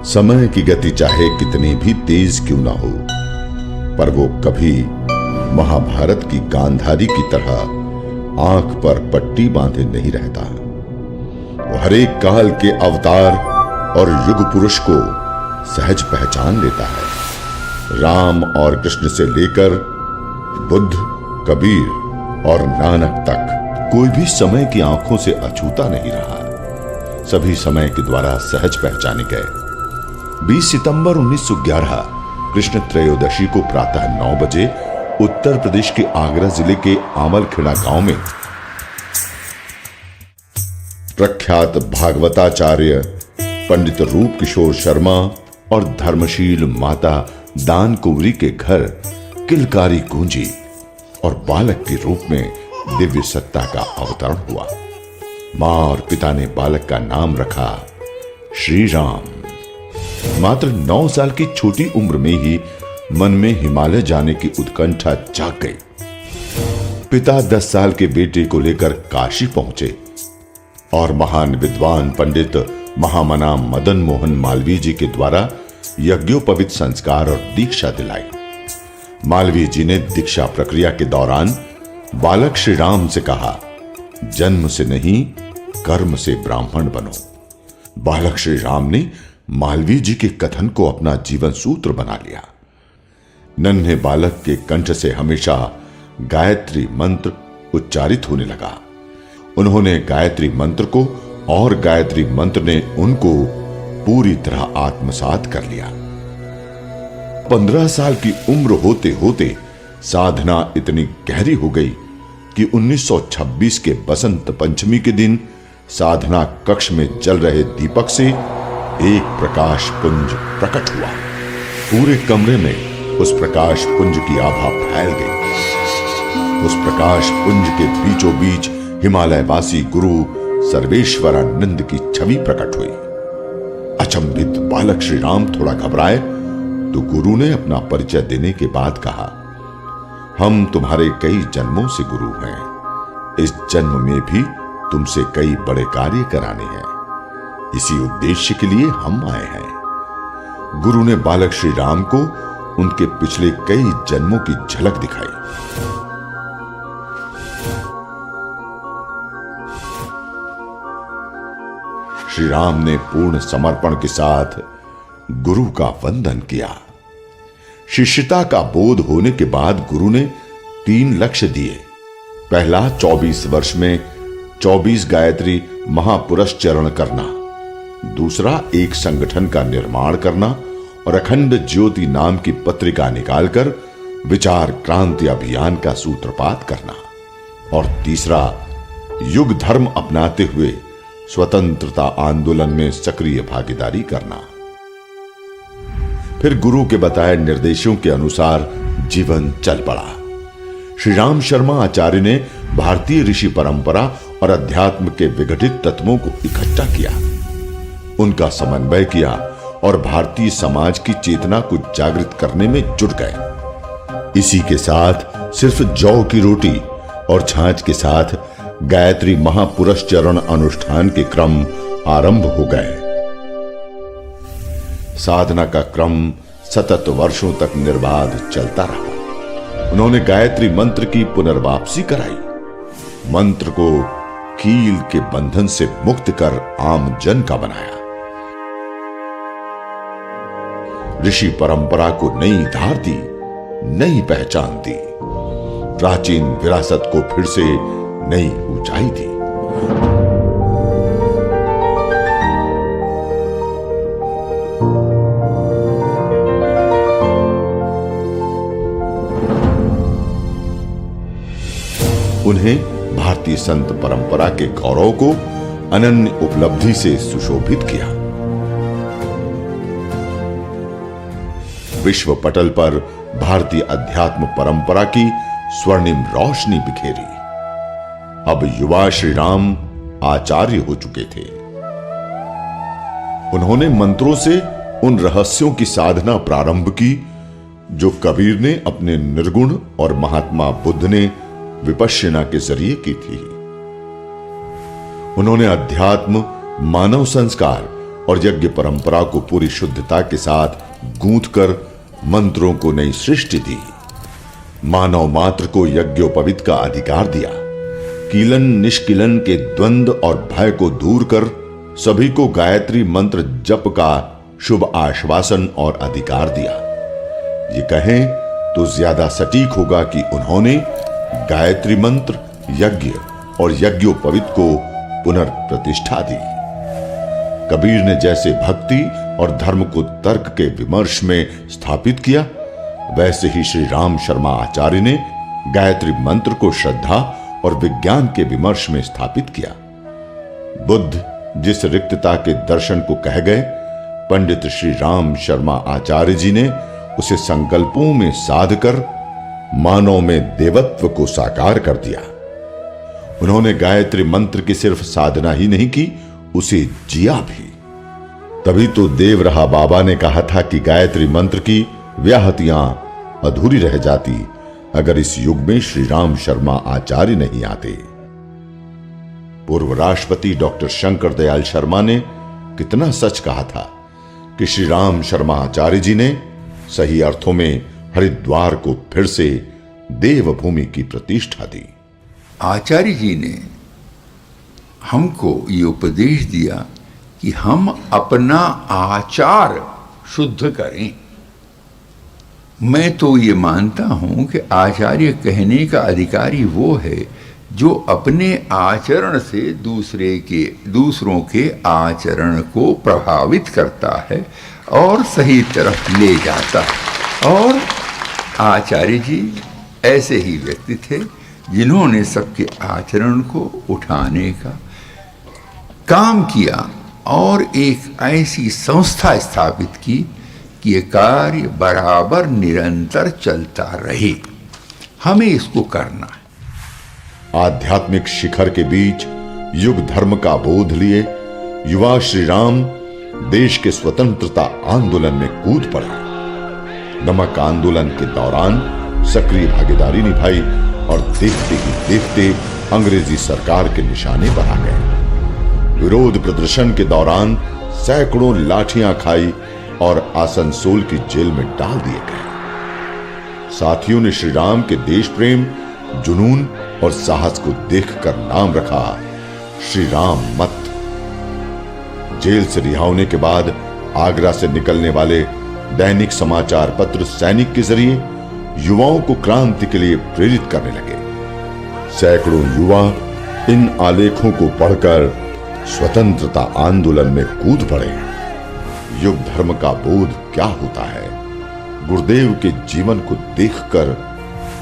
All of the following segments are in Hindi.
समय की गति चाहे कितनी भी तेज क्यों ना हो, पर वो कभी महाभारत की गांधारी की तरह आंख पर पट्टी बांधे नहीं रहता। वो हर एक काल के अवतार और युग पुरुष को सहज पहचान लेता है। राम और कृष्ण से लेकर बुद्ध, कबीर और नानक तक कोई भी समय की आंखों से अछूता नहीं रहा। सभी समय के द्वारा सहज पहचाने गए। 20 सितंबर 1911 कृष्ण त्रयोदशी को प्रातः 9 बजे उत्तर प्रदेश के आगरा जिले के आमलखेड़ा गांव में प्रख्यात भागवताचार्य पंडित रूप किशोर शर्मा और धर्मशील माता दान कुंवरी के घर किलकारी गूंजी और बालक के रूप में दिव्य सत्ता का अवतरण हुआ। मां और पिता ने बालक का नाम रखा श्री राम। मात्र 9 साल की छोटी उम्र में ही मन में हिमालय जाने की उत्कंठा जाग गई। पिता 10 साल के बेटे को लेकर काशी पहुंचे और महान विद्वान पंडित महामना मदन मोहन मालवीय जी के द्वारा यज्ञोपवीत संस्कार और दीक्षा दिलाई। मालवीय जी ने दीक्षा प्रक्रिया के दौरान बालक श्री राम से कहा, जन्म से नहीं कर्म से ब्राह्मण बनो। बालक श्री राम ने मालवीय जी के कथन को अपना जीवन सूत्र बना लिया। नन्हे बालक के कंठ से हमेशा गायत्री मंत्र उच्चारित होने लगा। उन्होंने गायत्री मंत्र को और गायत्री मंत्र ने उनको पूरी तरह आत्मसात कर लिया। 15 साल की उम्र होते होते साधना इतनी गहरी हो गई कि 1926 के बसंत पंचमी के दिन साधना कक्ष में जल रहे दीपक से एक प्रकाश पुंज प्रकट हुआ। पूरे कमरे में उस प्रकाश पुंज की आभा फैल गई। उस प्रकाश पुंज के बीचों बीच हिमालयवासी गुरु सर्वेश्वरानंद की छवि प्रकट हुई। अचंभित बालक श्री राम थोड़ा घबराए तो गुरु ने अपना परिचय देने के बाद कहा, हम तुम्हारे कई जन्मों से गुरु हैं। इस जन्म में भी तुमसे कई बड़े कार्य कराने हैं। इसी उद्देश्य के लिए हम आए हैं। गुरु ने बालक श्री राम को उनके पिछले कई जन्मों की झलक दिखाई। श्री राम ने पूर्ण समर्पण के साथ गुरु का वंदन किया। शिष्यता का बोध होने के बाद गुरु ने 3 लक्ष्य दिए। पहला 24 वर्ष में 24 गायत्री महापुरस्चरण करना। दूसरा एक संगठन का निर्माण करना और अखंड ज्योति नाम की पत्रिका निकालकर विचार क्रांति अभियान का सूत्रपात करना। और तीसरा युग धर्म अपनाते हुए स्वतंत्रता आंदोलन में सक्रिय भागीदारी करना। फिर गुरु के बताए निर्देशों के अनुसार जीवन चल पड़ा। श्री राम शर्मा आचार्य ने भारतीय ऋषि परंपरा और अध्यात्म के विघटित तत्वों को इकट्ठा किया, उनका समन्वय किया और भारतीय समाज की चेतना को जागृत करने में जुट गए। इसी के साथ सिर्फ जौ की रोटी और छाछ के साथ गायत्री महापुरस्चरण अनुष्ठान के क्रम आरंभ हो गए। साधना का क्रम सतत वर्षों तक निर्बाध चलता रहा। उन्होंने गायत्री मंत्र की पुनर्वापसी कराई, मंत्र को कील के बंधन से मुक्त कर आम जन का बनाया। ऋषि परंपरा को नई धार दी, नई पहचान दी, प्राचीन विरासत को फिर से नई ऊंचाई दी। उन्हें भारतीय संत परंपरा के गौरव को अनन्य उपलब्धि से सुशोभित किया। विश्व पटल पर भारतीय अध्यात्म परंपरा की स्वर्णिम रोशनी बिखेरी। अब युवा श्री राम आचार्य हो चुके थे। उन्होंने मंत्रों से उन रहस्यों की साधना प्रारंभ की जो कबीर ने अपने निर्गुण और महात्मा बुद्ध ने विपश्यना के जरिए की थी। उन्होंने अध्यात्म, मानव संस्कार और यज्ञ परंपरा को पूरी शुद्धता के साथ गूंथकर मंत्रों को नई सृष्टि दी। मानव मात्र को यज्ञोपवीत का अधिकार दिया। कीलन निष्कीलन के द्वंद्व और भय को दूर कर सभी को गायत्री मंत्र जप का शुभ आश्वासन और अधिकार दिया। ये कहें तो ज्यादा सटीक होगा कि उन्होंने गायत्री मंत्र, यज्ञ और यज्ञोपवीत को पुनर्प्रतिष्ठा दी। कबीर ने जैसे भक्ति और धर्म को तर्क के विमर्श में स्थापित किया, वैसे ही श्री राम शर्मा आचार्य ने गायत्री मंत्र को श्रद्धा और विज्ञान के विमर्श में स्थापित किया। बुद्ध जिस रिक्तता के दर्शन को कह गए, पंडित श्री राम शर्मा आचार्य जी ने उसे संकल्पों में साध कर मानव में देवत्व को साकार कर दिया। उन्होंने गायत्री मंत्र की सिर्फ साधना ही नहीं की, उसे जिया भी। तभी तो देवरहा बाबा ने कहा था कि गायत्री मंत्र की व्याहतियां अधूरी रह जाती अगर इस युग में श्री राम शर्मा आचार्य नहीं आते। पूर्व राष्ट्रपति डॉक्टर शंकर दयाल शर्मा ने कितना सच कहा था कि श्री राम शर्मा आचार्य जी ने सही अर्थों में हरिद्वार को फिर से देवभूमि की प्रतिष्ठा दी। आचार्य जी ने हमको ये उपदेश दिया कि हम अपना आचार शुद्ध करें। मैं तो ये मानता हूं कि आचार्य कहने का अधिकारी वो है जो अपने आचरण से दूसरों के आचरण को प्रभावित करता है और सही तरफ ले जाता है। और आचार्य जी ऐसे ही व्यक्ति थे जिन्होंने सबके आचरण को उठाने का काम किया और एक ऐसी संस्था स्थापित की कि ये कार्य बराबर निरंतर चलता रहे। हमें इसको करना है। आध्यात्मिक शिखर के बीच युग धर्म का बोध लिए युवा श्री राम देश के स्वतंत्रता आंदोलन में कूद पड़े। नमक आंदोलन के दौरान सक्रिय भागीदारी निभाई और देखते ही देखते अंग्रेजी सरकार के निशाने पर आ गए। विरोध प्रदर्शन के दौरान सैकड़ों लाठियां खाई और आसनसोल की जेल में डाल दिए गए। साथियों ने श्री राम के देश प्रेम, जुनून और साहस को देखकर नाम रखा श्री राम मत। जेल से रिहा होने के बाद आगरा से निकलने वाले दैनिक समाचार पत्र सैनिक के जरिए युवाओं को क्रांति के लिए प्रेरित करने लगे। सैकड़ों युवा इन आलेखों को पढ़कर स्वतंत्रता आंदोलन में कूद पड़े। युग धर्म का बोध क्या होता है, गुरुदेव के जीवन को देखकर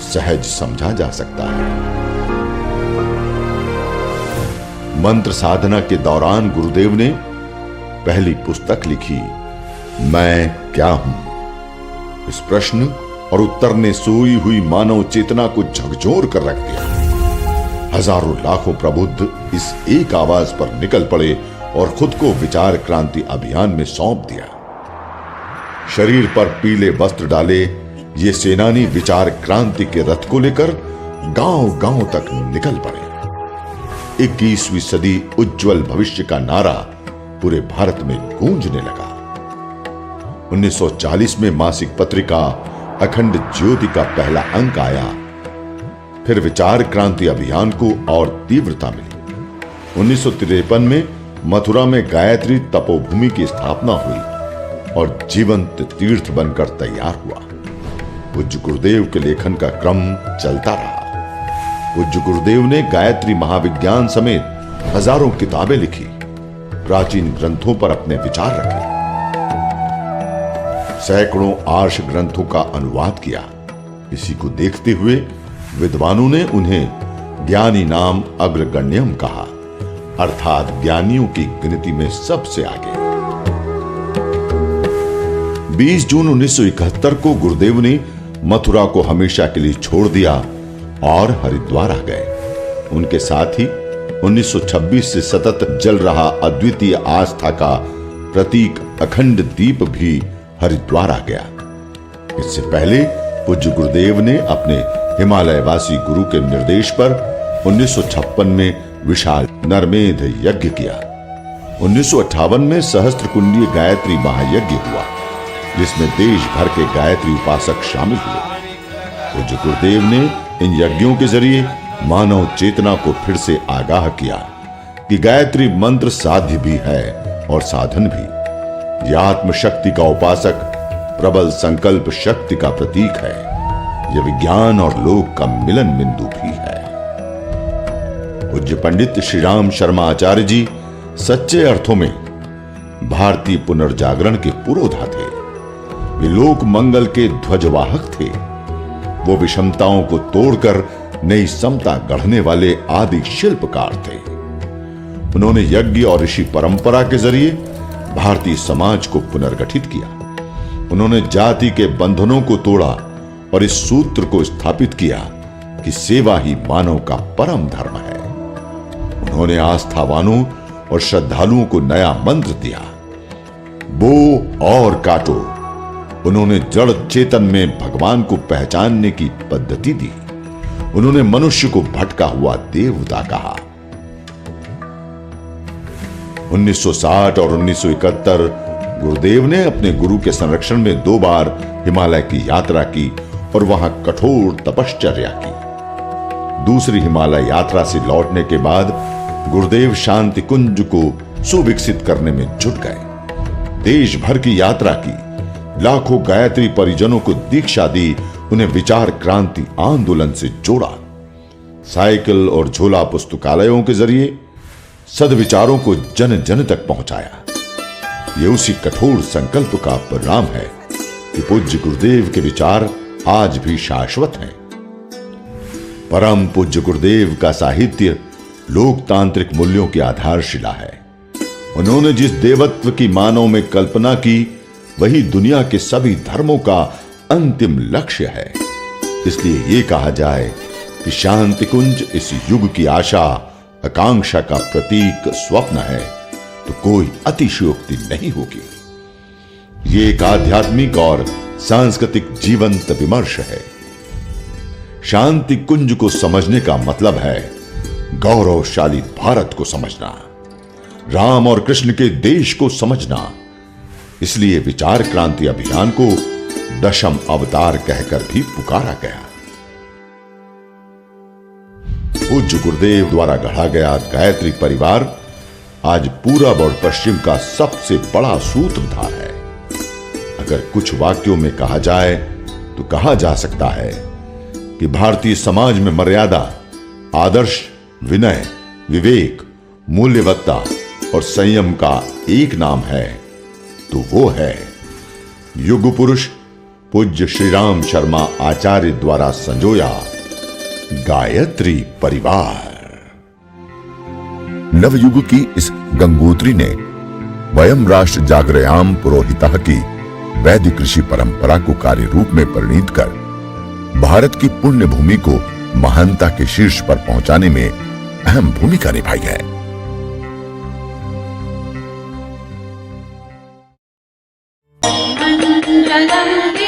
सहज समझा जा सकता है। मंत्र साधना के दौरान गुरुदेव ने पहली पुस्तक लिखी, मैं क्या हूं। इस प्रश्न और उत्तर ने सोई हुई मानव चेतना को झकझोर कर रख दिया। हजारों लाखों प्रबुद्ध इस एक आवाज पर निकल पड़े और खुद को विचार क्रांति अभियान में सौंप दिया। शरीर पर पीले वस्त्र डाले ये सेनानी विचार क्रांति के रथ को लेकर गांव-गांव तक निकल पड़े। 21वीं सदी उज्जवल भविष्य का नारा पूरे भारत में गूंजने लगा। 1940 में मासिक पत्रिका अखंड ज्योति का पहला अंक आया। फिर विचार क्रांति अभियान को और तीव्रता मिली। 1953 में मथुरा में गायत्री तपोभूमि की स्थापना हुई और जीवंत तीर्थ बनकर तैयार हुआ। पूज्य गुरुदेव के लेखन का क्रम चलता रहा। पूज्य गुरुदेव ने गायत्री महाविज्ञान समेत हजारों किताबें लिखी, प्राचीन ग्रंथों पर अपने विचार रखे, सैकड़ों आर्ष ग्रंथों का अनुवाद किया। इसी को देखते हुए विद्वानों ने उन्हें ज्ञानी नाम अग्रगण्यम कहा, अर्थात ज्ञानियों की गिनती में सबसे आगे। 20 जून 1971 को गुरुदेव ने मथुरा को हमेशा के लिए छोड़ दिया और हरिद्वार आ गए। उनके साथ ही 1926 से सतत जल रहा अद्वितीय आस्था का प्रतीक अखंड दीप भी हरिद्वार आ गया। इससे पहले पूज्य गुरुदेव ने अपने हिमालयवासी गुरु के निर्देश पर 1956 में विशाल नरमेध यज्ञ किया। 1958 में सहस्त्रकुंडीय गायत्री महायज्ञ हुआ, जिसमें देश भर के गायत्री उपासक शामिल हुए। पूज्य गुरुदेव ने इन यज्ञों के जरिए मानव चेतना को फिर से आगाह किया कि गायत्री मंत्र साध्य भी है और साधन भी। यह आत्मशक्ति का उपासक, प्रबल संकल्प शक्ति का प्रतीक है। यह विज्ञान और लोक का मिलन बिंदु भी है। पूज्य पंडित श्री राम शर्मा आचार्य जी सच्चे अर्थों में भारतीय पुनर्जागरण के पुरोधा थे। वे लोक मंगल के ध्वजवाहक थे। वो विषमताओं को तोड़कर नई समता गढ़ने वाले आदि शिल्पकार थे। उन्होंने यज्ञ और ऋषि परंपरा के जरिए भारतीय समाज को पुनर्गठित किया। उन्होंने जाति के बंधनों को तोड़ा और इस सूत्र को स्थापित किया कि सेवा ही मानव का परम धर्म है। उन्होंने आस्थावानों और श्रद्धालुओं को नया मंत्र दिया, बो और काटो। उन्होंने जड़ चेतन में भगवान को पहचानने की पद्धति दी। उन्होंने मनुष्य को भटका हुआ देवता कहा। 1960 और 1971 गुरुदेव ने अपने गुरु के संरक्षण में 2 बार हिमालय की यात्रा की और वहां कठोर तपश्चर्या की। दूसरी हिमालय यात्रा से लौटने के बाद गुरुदेव शांति कुंज को सुविकसित करने में जुट गए। देश भर की यात्रा की, लाखों गायत्री परिजनों को दीक्षा दी, उन्हें विचार क्रांति आंदोलन से जोड़ा। साइकिल और झोला पुस्तकालयों के जरिए सद्विचारों को जन जन तक पहुंचाया। ये उसी कठोर संकल्प का परिणाम है कि पूज्य गुरुदेव के विचार आज भी शाश्वत हैं। परम पूज्य गुरुदेव का साहित्य लोकतांत्रिक मूल्यों की आधारशिला है। उन्होंने जिस देवत्व की मानव में कल्पना की, वही दुनिया के सभी धर्मों का अंतिम लक्ष्य है। इसलिए ये कहा जाए कि शांति कुंज इस युग की आशा आकांक्षा का प्रतीक स्वप्न है, तो कोई अतिशयोक्ति नहीं होगी। ये एक आध्यात्मिक और सांस्कृतिक जीवंत विमर्श है। शांति कुंज को समझने का मतलब है गौरवशाली भारत को समझना, राम और कृष्ण के देश को समझना। इसलिए विचार क्रांति अभियान को दशम अवतार कहकर भी पुकारा गया। पूज्य गुरुदेव द्वारा गढ़ा गया गायत्री परिवार आज पूरब और पश्चिम का सबसे बड़ा सूत्रधार है। अगर कुछ वाक्यों में कहा जाए तो कहा जा सकता है कि भारतीय समाज में मर्यादा, आदर्श, विनय, विवेक, मूल्यवत्ता और संयम का एक नाम है, तो वो है युग पुरुष पूज्य श्री राम शर्मा आचार्य द्वारा संजोया गायत्री परिवार। नवयुग की इस गंगोत्री ने वयम राष्ट्र जागरयाम पुरोहितः की वैदिक ऋषि परंपरा को कार्य रूप में परिणीत कर भारत की पुण्य भूमि को महानता के शीर्ष पर पहुंचाने में अहम भूमिका निभाई है। मंगलम